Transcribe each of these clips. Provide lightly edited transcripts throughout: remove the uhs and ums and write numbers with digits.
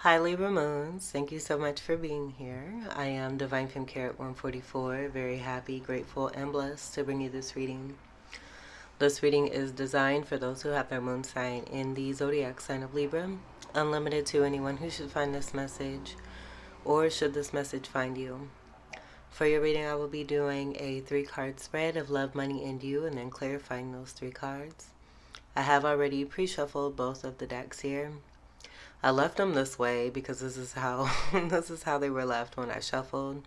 Hi Libra Moons, thank you so much for being here. I am Divine Femme Carrot 144, very happy, grateful, and blessed to bring you this reading. This reading is designed for those who have their moon sign in the zodiac sign of Libra, unlimited to anyone who should find this message or should this message find you. For your reading, I will be doing a 3-card spread of love, money, and you, and then clarifying those 3 cards. I have already pre-shuffled both of the decks here. I left them this way because this is how they were left when I shuffled.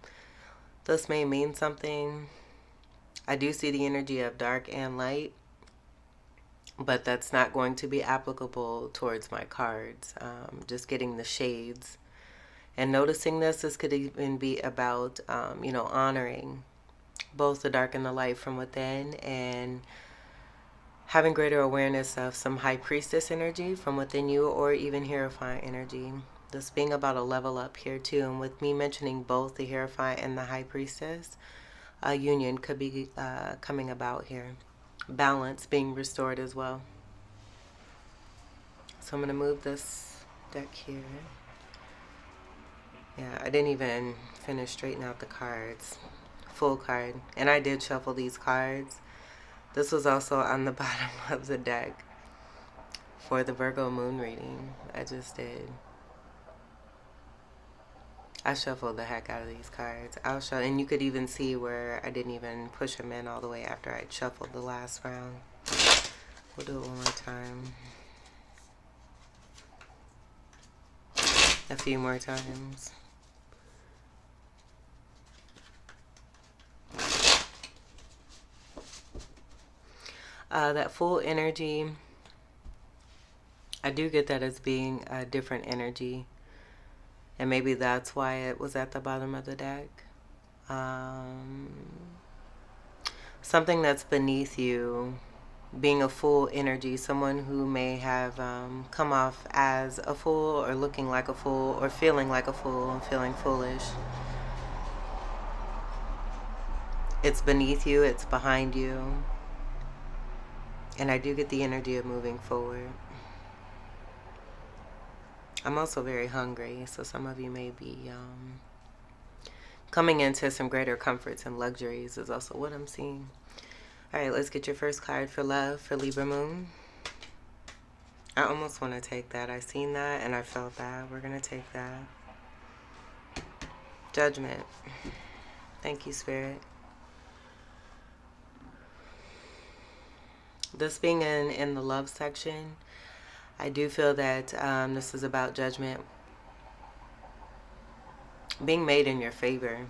This may mean something. I do see the energy of dark and light, but that's not going to be applicable towards my cards. Just getting the shades and noticing this could even be about honoring both the dark and the light from within, and having greater awareness of some high priestess energy from within you, or even Hierophant energy. This being about a level up here too, and with me mentioning both the Hierophant and the high priestess, a union could be coming about here. Balance being restored as well. So I'm going to move this deck here. Yeah, I didn't even finish straightening out the cards. Full card. And I did shuffle these cards. This was also on the bottom of the deck for the Virgo moon reading. I just did. I shuffled the heck out of these cards. And you could even see where I didn't even push them in all the way after I shuffled the last round. We'll do it one more time. A few more times. That full energy, I do get that as being a different energy. And maybe that's why it was at the bottom of the deck. Something that's beneath you, being a full energy, someone who may have come off as a fool, or looking like a fool, or feeling like a fool, and feeling foolish. It's beneath you, it's behind you. And I do get the energy of moving forward. I'm also very hungry, so some of you may be coming into some greater comforts and luxuries is also what I'm seeing. All right, let's get your first card for love for Libra Moon. I almost want to take that. I seen that and I felt that. We're going to take that. Judgment. Thank you, Spirit. This being in the love section, I do feel that this is about judgment being made in your favor.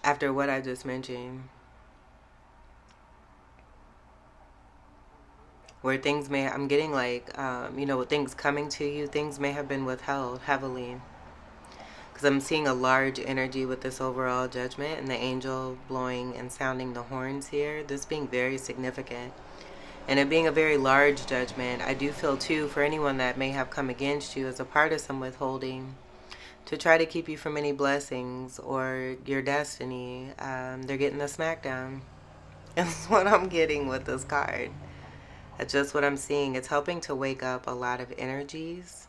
After what I just mentioned, where things may, I'm getting like, with things coming to you, things may have been withheld heavily. Because I'm seeing a large energy with this overall judgment and the angel blowing and sounding the horns here. This being very significant. And it being a very large judgment, I do feel too, for anyone that may have come against you as a part of some withholding, to try to keep you from any blessings or your destiny, they're getting the smackdown. That's what I'm getting with this card. That's just what I'm seeing. It's helping to wake up a lot of energies.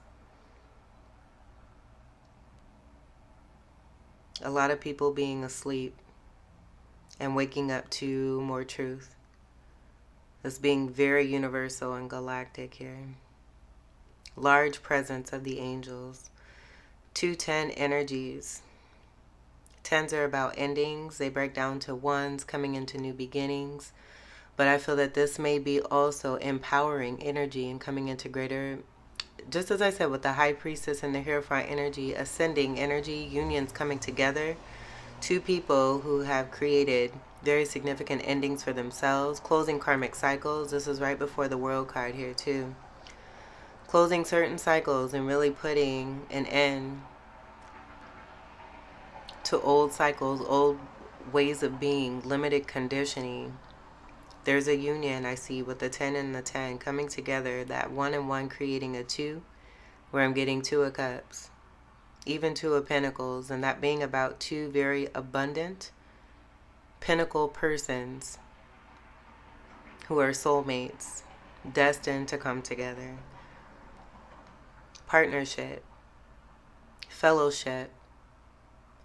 A lot of people being asleep and waking up to more truth. This being very universal and galactic here. Large presence of the angels. 210 energies. 10s are about endings. They break down to 1s, coming into new beginnings. But I feel that this may be also empowering energy and coming into greater, just as I said, with the high priestess and the Hierophant energy, ascending energy, unions coming together. 2 people who have created very significant endings for themselves, closing karmic cycles. This is right before the World card here too. Closing certain cycles and really putting an end to old cycles, old ways of being, limited conditioning. There's a union I see with the 10 and the 10 coming together, that 1 and 1 creating a 2, where I'm getting 2 of Cups, even 2 of Pentacles, and that being about 2 very abundant pinnacle persons who are soulmates, destined to come together. partnership, fellowship,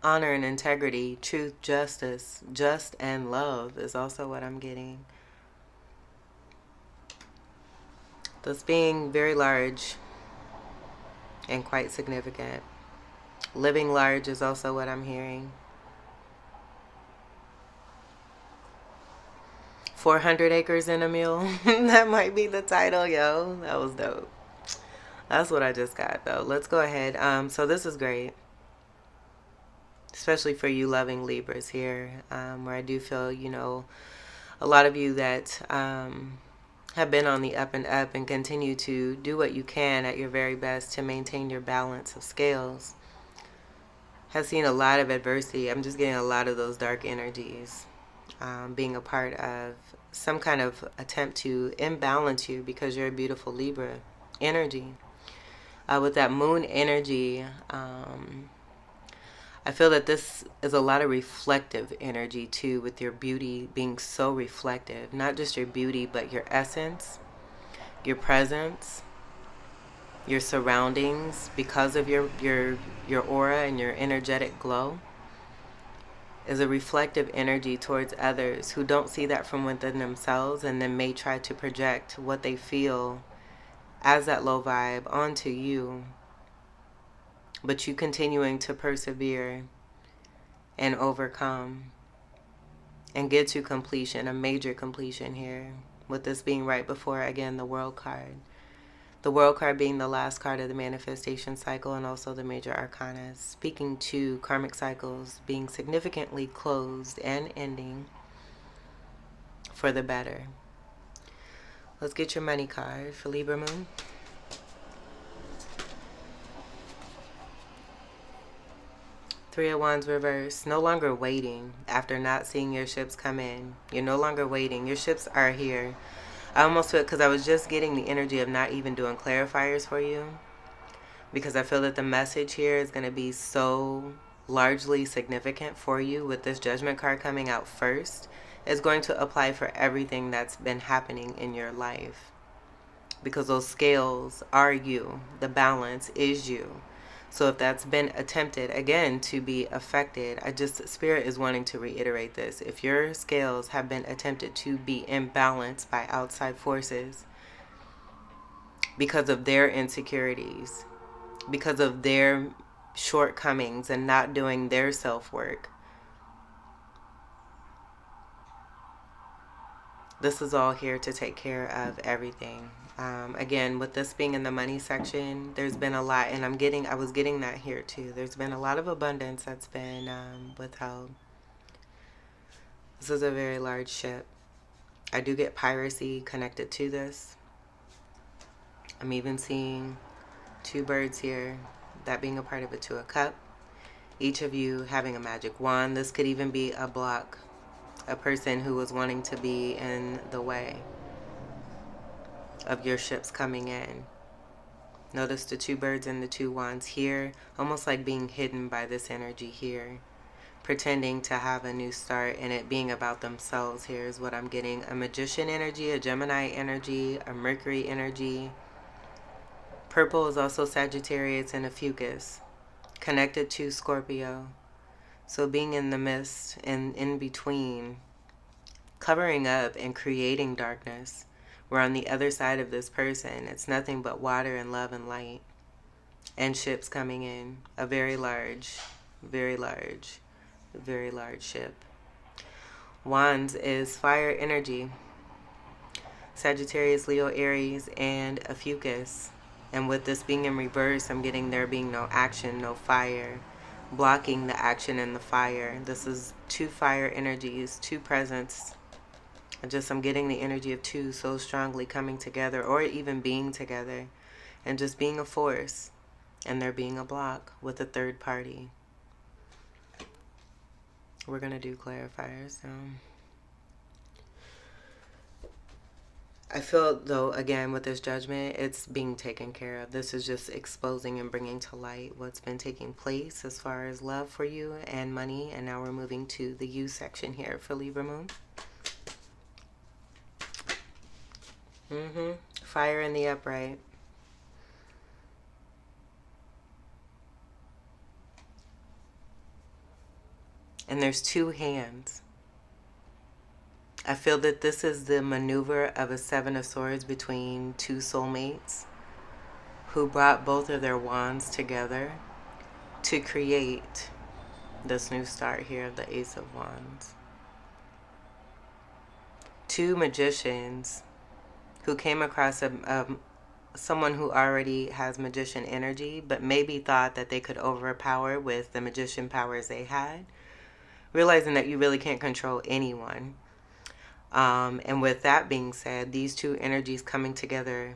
honor and integrity, truth, justice, just and love is also what I'm getting. This being very large and quite significant. Living large is also what I'm hearing. 400 acres in a mule. That might be the title, yo. That was dope. That's what I just got, though. Let's go ahead. So this is great, especially for you loving Libras here, where I do feel, a lot of you that have been on the up and up and continue to do what you can at your very best to maintain your balance of scales, have seen a lot of adversity. I'm just getting a lot of those dark energies being a part of some kind of attempt to imbalance you because you're a beautiful Libra energy. With that moon energy, I feel that this is a lot of reflective energy too, with your beauty being so reflective. Not just your beauty, but your essence, your presence, your surroundings, because of your aura and your energetic glow, is a reflective energy towards others who don't see that from within themselves, and then may try to project what they feel as that low vibe onto you. But you continuing to persevere and overcome and get to completion, a major completion here, with this being right before, again, the World card. The World card being the last card of the manifestation cycle, and also the major arcana, speaking to karmic cycles being significantly closed and ending for the better. Let's get your money card for Libra Moon. Three of Wands reverse. No longer waiting after not seeing your ships come in. You're no longer waiting. Your ships are here. I almost feel, because I was just getting the energy of not even doing clarifiers for you, because I feel that the message here is going to be so largely significant for you with this Judgment card coming out first. It's going to apply for everything that's been happening in your life, because those scales are you. The balance is you. So if that's been attempted, again, to be affected, Spirit is wanting to reiterate this. If your scales have been attempted to be imbalanced by outside forces because of their insecurities, because of their shortcomings and not doing their self-work, this is all here to take care of everything. Again, with this being in the money section, there's been a lot, and I was getting that here too. There's been a lot of abundance that's been withheld. This is a very large ship. I do get piracy connected to this. I'm even seeing two birds here, that being a part of a Two of Cups. Each of you having a magic wand. This could even be a block, a person who was wanting to be in the way of your ships coming in. Notice the two birds and the two wands here, almost like being hidden by this energy here, pretending to have a new start, and it being about themselves. Here is what I'm getting: a Magician energy, a Gemini energy, a Mercury energy. Purple is also Sagittarius and a Fucus, connected to Scorpio. So being in the midst and in between, covering up and creating darkness. We're on the other side of this person. It's nothing but water and love and light. And ships coming in. A very large, very large, very large ship. Wands is fire energy. Sagittarius, Leo, Aries, and a Fucus. And with this being in reverse, I'm getting there being no action, no fire. Blocking the action and the fire. This is two fire energies, two presence. I'm getting the energy of two so strongly coming together, or even being together, and just being a force, and there being a block with a third party. We're going to do clarifiers. I feel, though, again, with this Judgment, it's being taken care of. This is just exposing and bringing to light what's been taking place as far as love for you and money. And now we're moving to the you section here for Libra Moon. Fire in the upright. And there's two hands. I feel that this is the maneuver of a Seven of Swords between two soulmates who brought both of their wands together to create this new start here of the Ace of Wands. Two magicians who came across someone who already has magician energy, but maybe thought that they could overpower with the magician powers they had, realizing that you really can't control anyone. And with that being said, these two energies coming together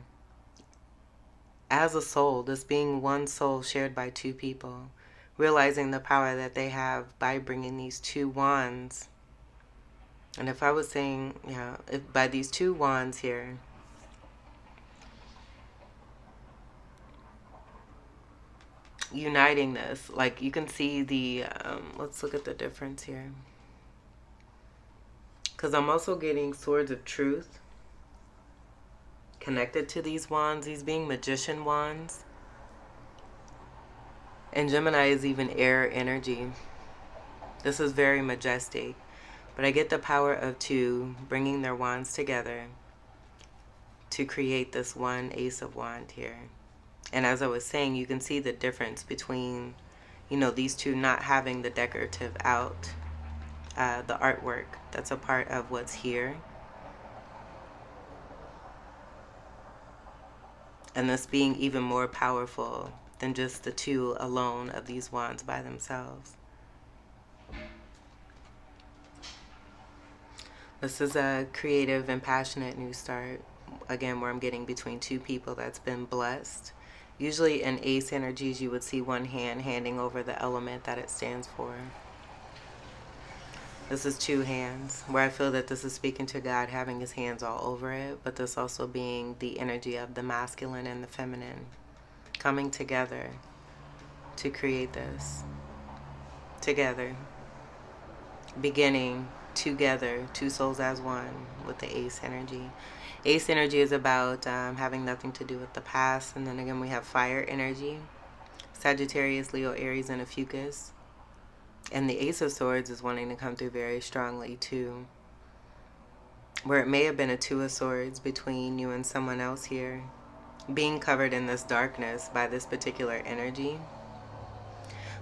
as a soul, this being one soul shared by two people, realizing the power that they have by bringing these two wands. And if I was saying, if by these two wands here, uniting this, like you can see the, let's look at the difference here. Because I'm also getting swords of truth connected to these wands, these being magician wands. And Gemini is even air energy. This is very majestic. But I get the power of two bringing their wands together to create this one Ace of Wands here. And as I was saying, you can see the difference between, these two not having the decorative out, the artwork that's a part of what's here. And this being even more powerful than just the two alone of these wands by themselves. This is a creative and passionate new start. Again, where I'm getting between two people that's been blessed. Usually in ace energies, you would see one hand handing over the element that it stands for. This is two hands, where I feel that this is speaking to God having his hands all over it, but this also being the energy of the masculine and the feminine coming together to create this. Together. Beginning together, two souls as one with the ace energy. Ace energy is about having nothing to do with the past. And then again, we have fire energy. Sagittarius, Leo, Aries, and Ophiuchus. And the Ace of Swords is wanting to come through very strongly too. Where it may have been a Two of Swords between you and someone else here. Being covered in this darkness by this particular energy.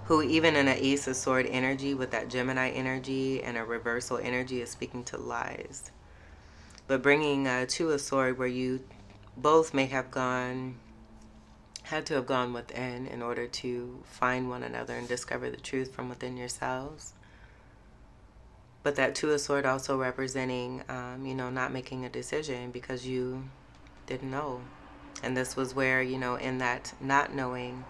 Who even in an Ace of Sword energy with that Gemini energy and a reversal energy is speaking to lies. But bringing a Two of Sword where you both may have had to have gone within in order to find one another and discover the truth from within yourselves. But that Two of Sword also representing, not making a decision because you didn't know. And this was where, in that not knowing,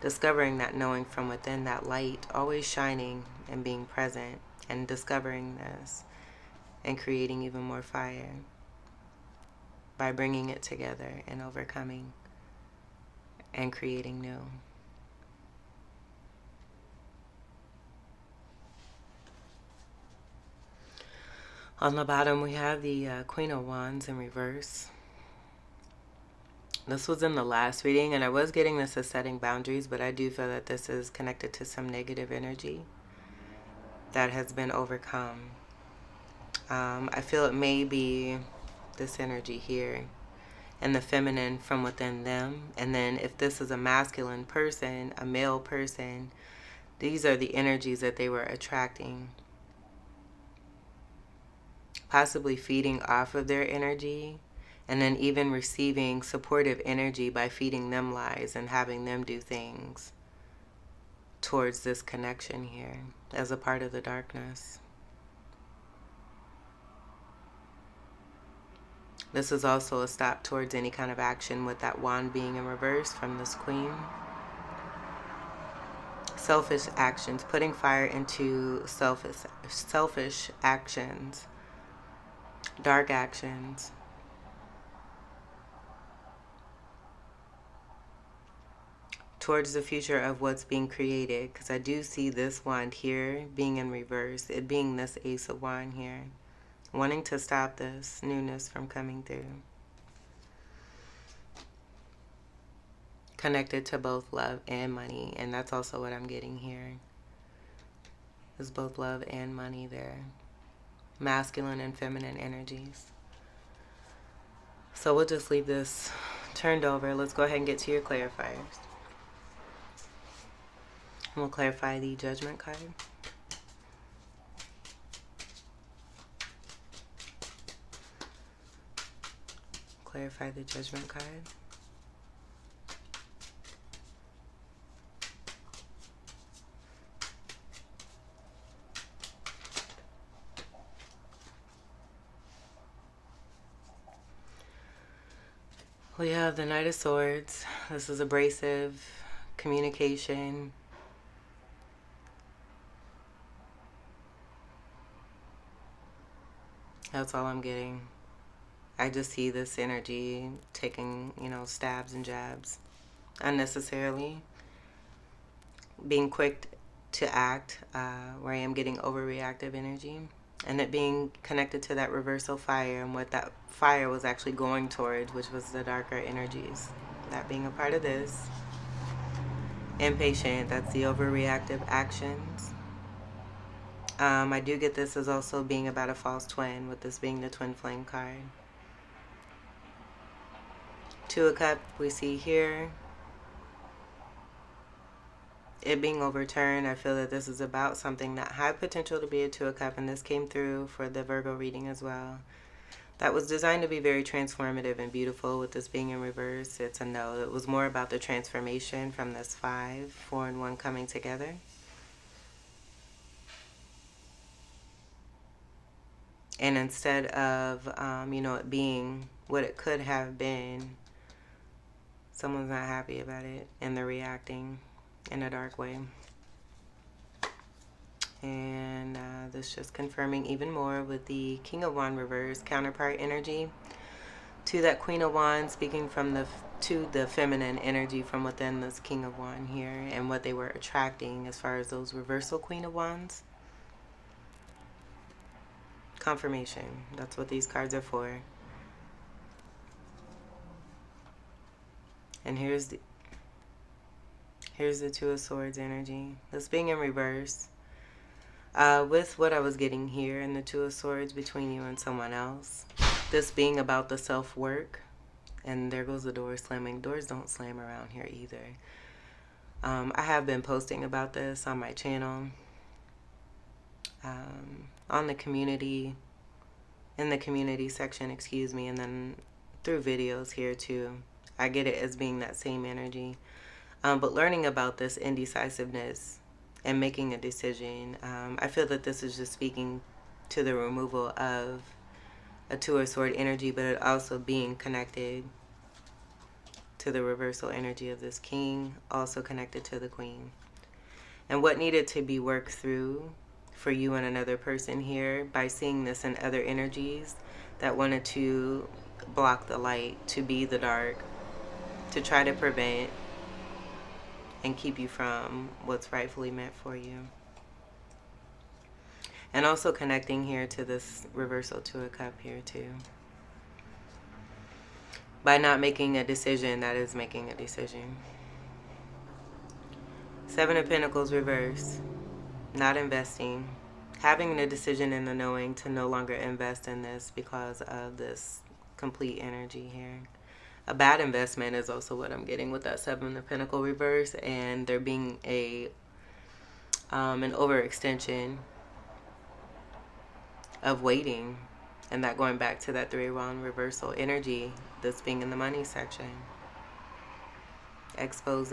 discovering that knowing from within, that light always shining and being present and discovering this and creating even more fire by bringing it together and overcoming and creating new. On the bottom, we have the Queen of Wands in reverse. This was in the last reading, and I was getting this as setting boundaries, but I do feel that this is connected to some negative energy that has been overcome. I feel it may be this energy here and the feminine from within them. And then if this is a masculine person, a male person, these are the energies that they were attracting. Possibly feeding off of their energy. And then even receiving supportive energy by feeding them lies and having them do things towards this connection here as a part of the darkness. This is also a stop towards any kind of action with that wand being in reverse from this queen. Selfish actions, putting fire into selfish actions, dark actions. Towards the future of what's being created, because I do see this wand here being in reverse, it being this Ace of Wands here, wanting to stop this newness from coming through. Connected to both love and money, and that's also what I'm getting here. is both love and money there. Masculine and feminine energies. So we'll just leave this turned over. Let's go ahead and get to your clarifiers. We'll clarify the Judgment card. Clarify the Judgment card. We have the Knight of Swords. This is abrasive communication. That's all I'm getting. I just see this energy taking, stabs and jabs unnecessarily. Being quick to act, where I am getting overreactive energy. And it being connected to that reversal fire and what that fire was actually going towards, which was the darker energies. That being a part of this. Impatient, that's the overreactive actions. I do get this as also being about a false twin, with this being the twin flame card. Two of Cups we see here. It being overturned, I feel that this is about something that had potential to be a Two of Cups, and this came through for the Virgo reading as well. That was designed to be very transformative and beautiful. With this being in reverse, it's a no. It was more about the transformation from this 5, 4, and 1 coming together. And instead of, it being what it could have been, someone's not happy about it and they're reacting in a dark way. And this just confirming even more with the King of Wands reverse counterpart energy to that Queen of Wands, speaking from to the feminine energy from within this King of Wands here, and what they were attracting as far as those reversal Queen of Wands. Confirmation. That's what these cards are for. And here's the Two of Swords energy. This being in reverse. With what I was getting here in the Two of Swords between you and someone else. This being about the self-work. And there goes the door slamming. Doors don't slam around here either. I have been posting about this on my channel. On the community, in the community section, and then through videos here too. I get it as being that same energy. But learning about this indecisiveness and making a decision, I feel that this is just speaking to the removal of a Two of Swords energy, but it also being connected to the reversal energy of this King, also connected to the Queen. And what needed to be worked through for you and another person here, by seeing this in other energies that wanted to block the light, to be the dark, to try to prevent and keep you from what's rightfully meant for you. And also connecting here to this reversal Two of Cups here too. By not making a decision, that is making a decision. Seven of Pentacles reverse. Not investing. Having a decision in the knowing to no longer invest in this because of this complete energy here. A bad investment is also what I'm getting with that Seven of Pentacles reverse, and there being an overextension of waiting, and that going back to that Three of Wands reversal energy, this being in the money section. Expose,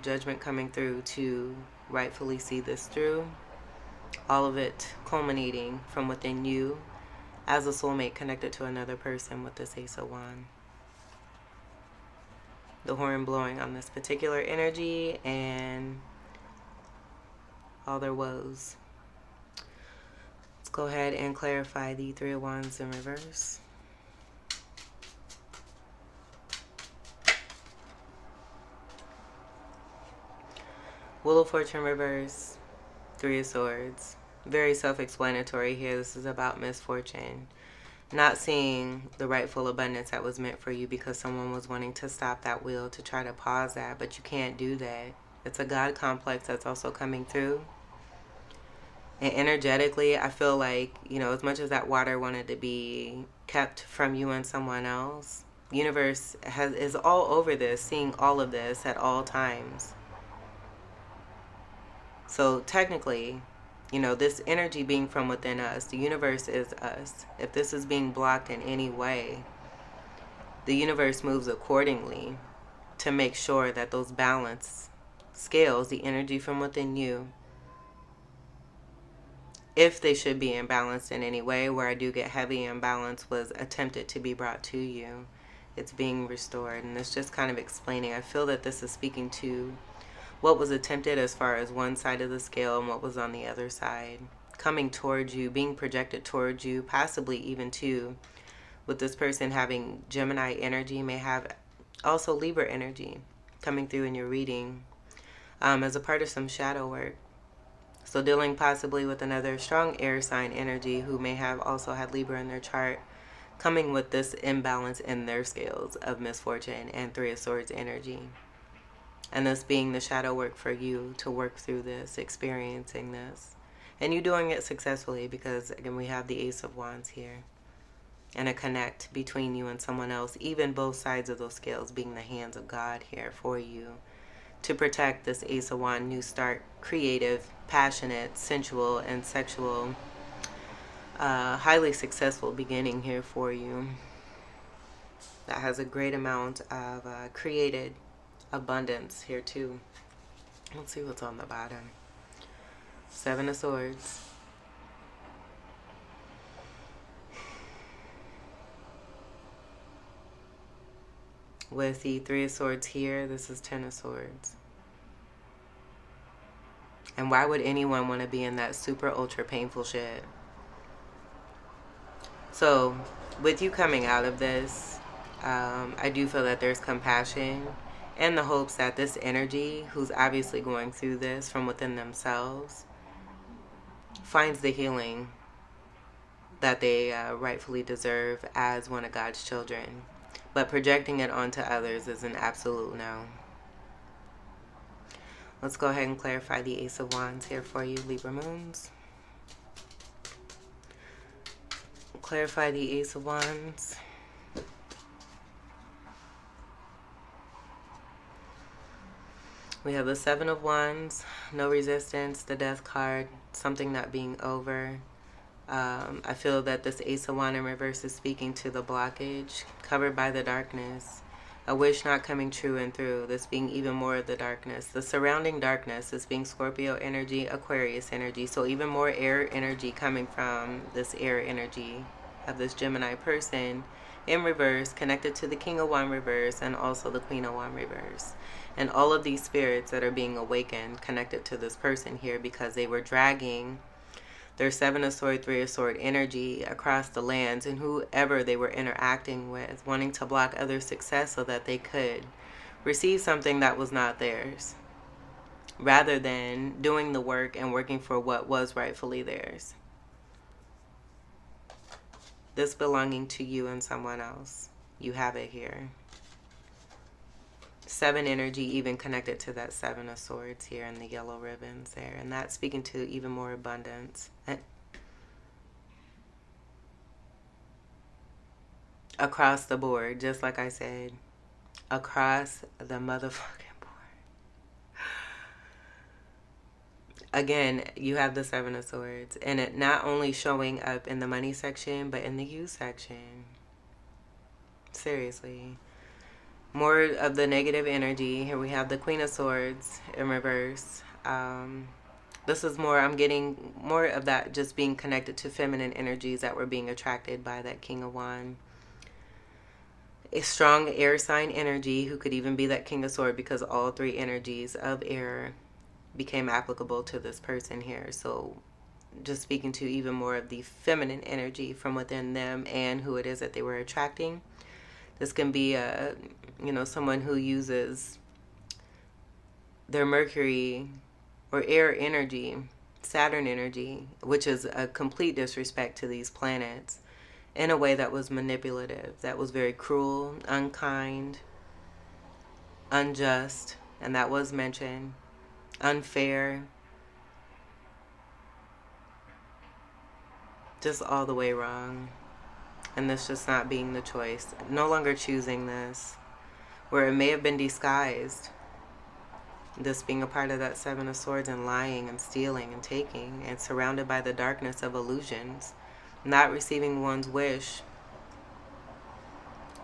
judgment coming through to rightfully see this through. All of it culminating from within you as a soulmate connected to another person with this Ace of Wands. The horn blowing on this particular energy and all their woes. Let's go ahead and clarify the Three of Wands in reverse. Wheel of Fortune reverse. Three of Swords. Very self-explanatory here. This is about misfortune. Not seeing the rightful abundance that was meant for you because someone was wanting to stop that wheel to try to pause that, but you can't do that. It's a God complex that's also coming through. And energetically, I feel like, as much as that water wanted to be kept from you and someone else, universe is all over this, seeing all of this at all times. So technically, this energy being from within us, the universe is us. If this is being blocked in any way, the universe moves accordingly to make sure that those balance scales, the energy from within you, if they should be imbalanced in any way, where I do get heavy imbalance was attempted to be brought to you, it's being restored. And it's just kind of explaining. I feel that this is speaking to what was attempted as far as one side of the scale and what was on the other side, coming towards you, being projected towards you, possibly even too, with this person having Gemini energy, may have also Libra energy coming through in your reading, as a part of some shadow work. So dealing possibly with another strong air sign energy who may have also had Libra in their chart, coming with this imbalance in their scales of misfortune and Three of Swords energy. And this being the shadow work for you to work through this, experiencing this. And you doing it successfully because, again, we have the Ace of Wands here. And a connect between you and someone else, even both sides of those scales being the hands of God here for you to protect this Ace of Wands, new start, creative, passionate, sensual, and sexual, highly successful beginning here for you that has a great amount of created abundance here too. Let's see what's on the bottom. Seven of Swords. With the Three of Swords here, this is Ten of Swords. And why would anyone want to be in that super ultra painful shit? So, with you coming out of this, I do feel that there's compassion and the hopes that this energy, who's obviously going through this from within themselves, finds the healing that they rightfully deserve as one of God's children. But projecting it onto others is an absolute no. Let's go ahead and clarify the Ace of Wands here for you, Libra Moons. Clarify the Ace of Wands. We have the Seven of Wands, no resistance, the Death card, something not being over. I feel that this Ace of Wands in reverse is speaking to the blockage, covered by the darkness, a wish not coming true and through, this being even more of the darkness. The surrounding darkness is being Scorpio energy, Aquarius energy, so even more air energy coming from this air energy of this Gemini person in reverse, connected to the King of Wands reverse and also the Queen of Wands reverse. And all of these spirits that are being awakened connected to this person here because they were dragging their Seven of Swords, Three of Swords energy across the lands, and whoever they were interacting with, wanting to block other success so that they could receive something that was not theirs, rather than doing the work and working for what was rightfully theirs. This belonging to you and someone else. You have it here. Seven energy even connected to that Seven of Swords here and the yellow ribbons there. And that's speaking to even more abundance. Across the board, just like I said. Across the motherfucking board. Again, you have the Seven of Swords. And it not only showing up in the money section, but in the you section. Seriously. More of the negative energy. Here we have the Queen of Swords in reverse. This is more, I'm getting more of that just being connected to feminine energies that were being attracted by that King of Wands. A strong air sign energy who could even be that King of Swords because all three energies of air became applicable to this person here. So just speaking to even more of the feminine energy from within them and who it is that they were attracting. This can be someone who uses their Mercury or air energy, Saturn energy, which is a complete disrespect to these planets, in a way that was manipulative, that was very cruel, unkind, unjust, and that was mentioned, unfair, just all the way wrong. And this just not being the choice. No longer choosing this. Where it may have been disguised. This being a part of that Seven of Swords and lying and stealing and taking and surrounded by the darkness of illusions. Not receiving one's wish.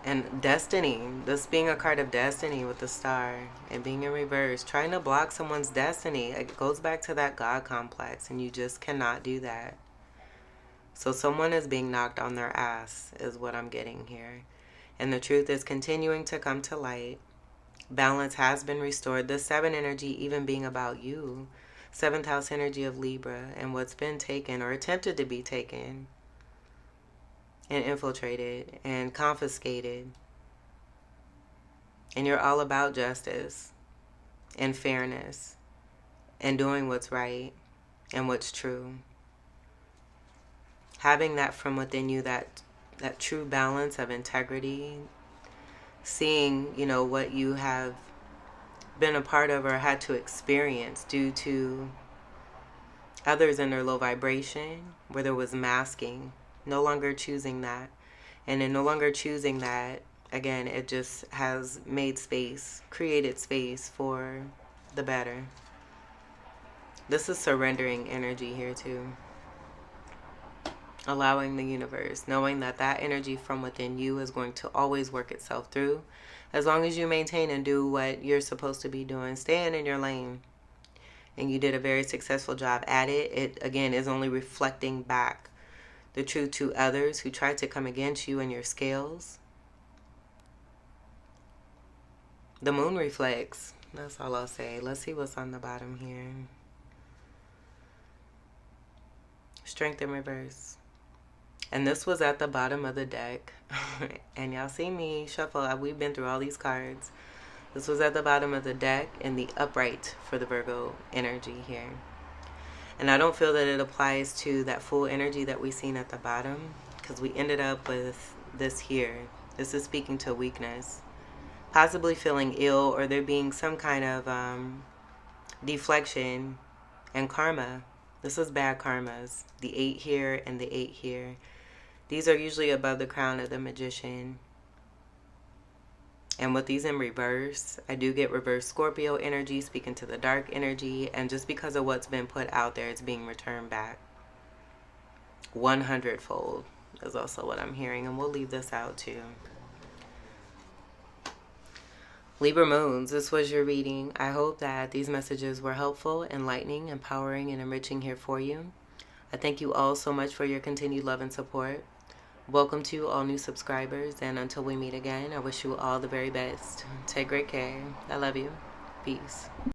And destiny. This being a card of destiny with the star and being in reverse. Trying to block someone's destiny. It goes back to that God complex and you just cannot do that. So someone is being knocked on their ass is what I'm getting here. And the truth is continuing to come to light. Balance has been restored. The 7 energy even being about you. 7th house energy of Libra and what's been taken or attempted to be taken and infiltrated and confiscated. And you're all about justice and fairness and doing what's right and what's true. Having that from within you, that true balance of integrity, seeing, you know, what you have been a part of or had to experience due to others in their low vibration, where there was masking, no longer choosing that. And in no longer choosing that, again, it just has made space, created space for the better. This is surrendering energy here too. Allowing the universe, knowing that that energy from within you is going to always work itself through. As long as you maintain and do what you're supposed to be doing, staying in your lane. And you did a very successful job at it. It, again, is only reflecting back the truth to others who tried to come against you and your scales. The moon reflects. That's all I'll say. Let's see what's on the bottom here. Strength in reverse. And this was at the bottom of the deck. And y'all see me shuffle. We've been through all these cards. This was at the bottom of the deck in the upright for the Virgo energy here. And I don't feel that it applies to that full energy that we seen at the bottom, because we ended up with this here. This is speaking to weakness. Possibly feeling ill or there being some kind of deflection and karma. This is bad karmas. The 8 here and the 8 here. These are usually above the crown of the Magician. And with these in reverse, I do get reverse Scorpio energy, speaking to the dark energy. And just because of what's been put out there, it's being returned back 100-fold is also what I'm hearing. And we'll leave this out too. Libra moons, this was your reading. I hope that these messages were helpful, enlightening, empowering, and enriching here for you. I thank you all so much for your continued love and support. Welcome to all new subscribers, and until we meet again, I wish you all the very best. Take great care. I love you. Peace.